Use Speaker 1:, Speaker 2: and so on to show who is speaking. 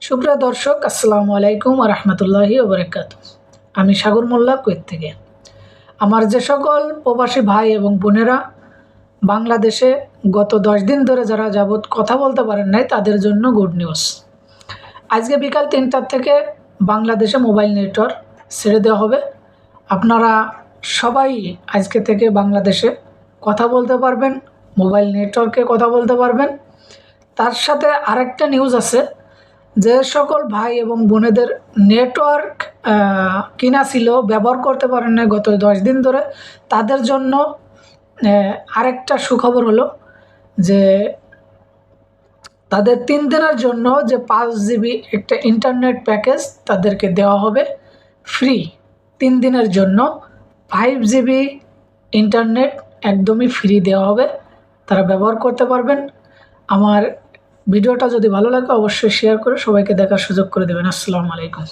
Speaker 1: সুপ্রিয় দর্শক, আসসালামু আলাইকুম ওয়া রাহমাতুল্লাহি ওয়া বারাকাতুহু। আমি সাগর মোল্লা, কুয়েত থেকে। আমার যে সকল প্রবাসী ভাই এবং বোনেরা বাংলাদেশে গত 10 দিন ধরে যারা যাবৎ কথা বলতে পারেন নাই, তাদের জন্য গুড নিউজ। আজকে বিকাল 3টার থেকে বাংলাদেশে মোবাইল নেটওয়ার্ক ছেড়ে দেওয়া হবে। আপনারা সবাই আজকে থেকে বাংলাদেশে কথা বলতে পারবেন, মোবাইল নেটওয়ার্কে কথা বলতে পারবেন। তার সাথে আরেকটা নিউজ আছে, যে সকল ভাই এবং বোনেদের নেটওয়ার্ক কিনা ছিল, ব্যবহার করতে পারেন না গত 10 দিন ধরে, তাদের জন্য আরেকটা সুখবর হলো যে তাদের 3 দিনের জন্য যে 5 জিবি একটা ইন্টারনেট প্যাকেজ তাদেরকে দেওয়া হবে ফ্রি। 3 দিনের জন্য 5 জিবি ইন্টারনেট একদমই ফ্রি দেওয়া হবে, তারা ব্যবহার করতে পারবেন। আমার ভিডিওটা যদি ভালো লাগে অবশ্যই শেয়ার করে সবাইকে দেখার সুযোগ করে দেবেন। আসসালামু আলাইকুম।